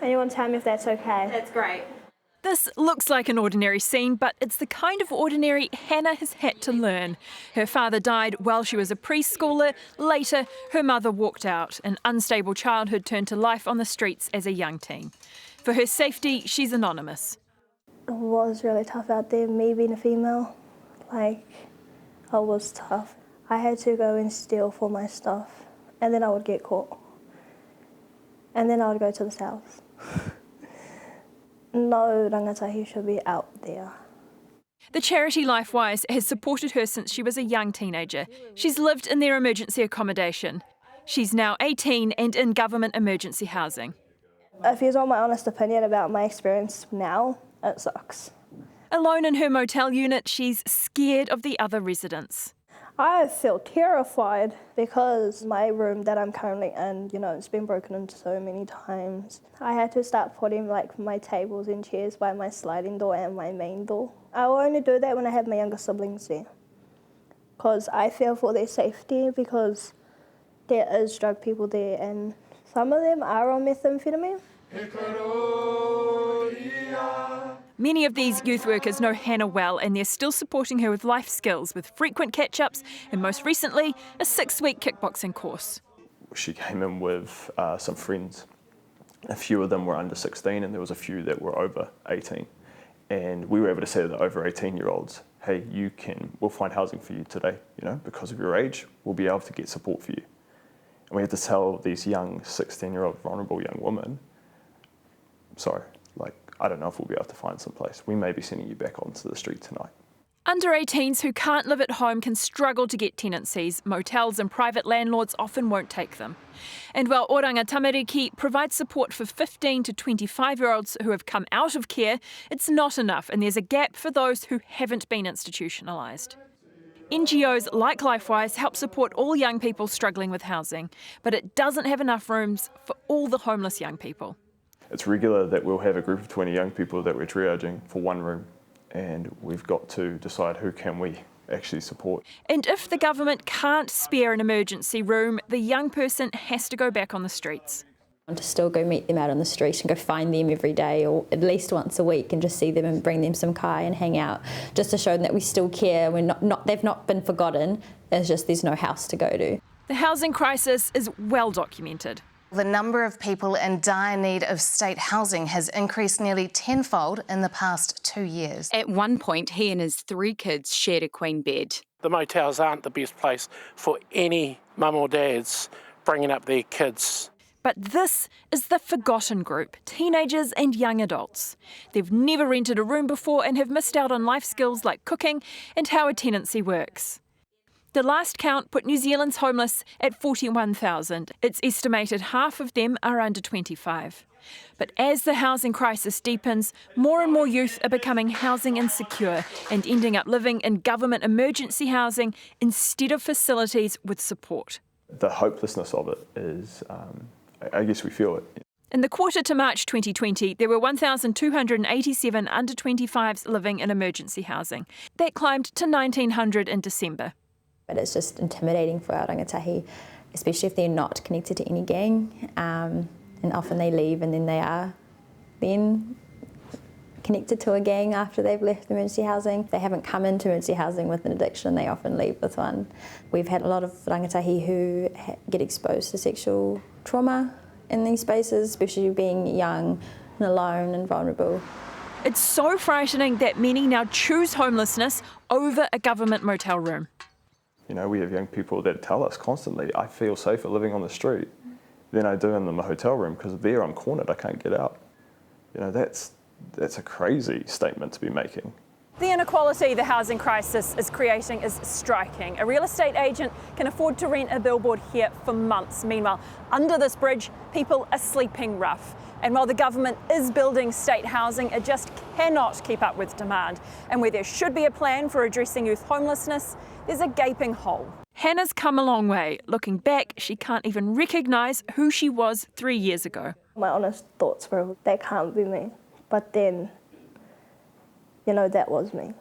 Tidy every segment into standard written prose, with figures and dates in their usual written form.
Anyone tell me if that's okay? That's great. This looks like an ordinary scene, but it's the kind of ordinary Hannah has had to learn. Her father died while she was a preschooler. Later, her mother walked out. An unstable childhood turned to life on the streets as a young teen. For her safety, she's anonymous. It was really tough out there, me being a female. I was tough. I had to go and steal for my stuff, and then I would get caught. And then I would go to the south. No rangatahi should be out there. The charity LifeWise has supported her since she was a young teenager. She's lived in their emergency accommodation. She's now 18 and in government emergency housing. If you want my honest opinion about my experience now, it sucks. Alone in her motel unit, she's scared of the other residents. I feel terrified because my room that I'm currently in, it's been broken into so many times. I had to start putting my tables and chairs by my sliding door and my main door. I will only do that when I have my younger siblings there, because I fear for their safety, because there is drug people there and some of them are on methamphetamine. Many of these youth workers know Hannah well, and they're still supporting her with life skills, with frequent catch-ups and most recently a 6-week kickboxing course. She came in with some friends. A few of them were under 16 and there was a few that were over 18. And we were able to say to the over 18-year-olds, hey, we'll find housing for you today, because of your age, we'll be able to get support for you. And we had to tell these young 16-year-old vulnerable young women, sorry, I don't know if we'll be able to find some place. We may be sending you back onto the street tonight. Under 18s who can't live at home can struggle to get tenancies. Motels and private landlords often won't take them. And while Oranga Tamariki provides support for 15 to 25-year-olds who have come out of care, it's not enough, and there's a gap for those who haven't been institutionalised. NGOs like LifeWise help support all young people struggling with housing, but it doesn't have enough rooms for all the homeless young people. It's regular that we'll have a group of 20 young people that we're triaging for one room, and we've got to decide who can we actually support. And if the government can't spare an emergency room, the young person has to go back on the streets. I want to still go meet them out on the street and go find them every day or at least once a week and just see them and bring them some kai and hang out, just to show them that we still care. They've not been forgotten, it's just there's no house to go to. The housing crisis is well documented. The number of people in dire need of state housing has increased nearly tenfold in the past 2 years. At one point, he and his 3 kids shared a queen bed. The motels aren't the best place for any mum or dads bringing up their kids. But this is the forgotten group, teenagers and young adults. They've never rented a room before and have missed out on life skills like cooking and how a tenancy works. The last count put New Zealand's homeless at 41,000. It's estimated half of them are under 25. But as the housing crisis deepens, more and more youth are becoming housing insecure and ending up living in government emergency housing instead of facilities with support. The hopelessness of it is, I guess we feel it. In the quarter to March 2020, there were 1,287 under 25s living in emergency housing. That climbed to 1,900 in December. But it's just intimidating for our rangatahi, especially if they're not connected to any gang, and often they leave and then they are then connected to a gang after they've left emergency housing. If they haven't come into emergency housing with an addiction, they often leave with one. We've had a lot of rangatahi who get exposed to sexual trauma in these spaces, especially being young and alone and vulnerable. It's so frightening that many now choose homelessness over a government motel room. We have young people that tell us constantly, I feel safer living on the street than I do in the hotel room because there I'm cornered, I can't get out. That's a crazy statement to be making. The inequality the housing crisis is creating is striking. A real estate agent can afford to rent a billboard here for months. Meanwhile, under this bridge, people are sleeping rough. And while the government is building state housing, it just cannot keep up with demand. And where there should be a plan for addressing youth homelessness, there's a gaping hole. Hannah's come a long way. Looking back, she can't even recognise who she was 3 years ago. My honest thoughts were, that can't be me. But then, that was me.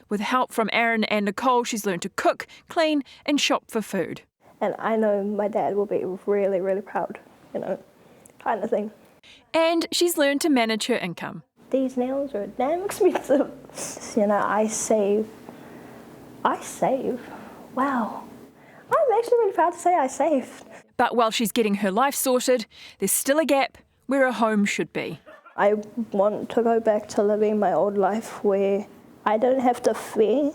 With help from Aaron and Nicole, she's learned to cook, clean and shop for food. And I know my dad will be really, really proud, kind of thing. And she's learned to manage her income. These nails are damn expensive. You know, I save. Wow. I'm actually really proud to say I saved. But while she's getting her life sorted, there's still a gap where a home should be. I want to go back to living my old life where I don't have to fear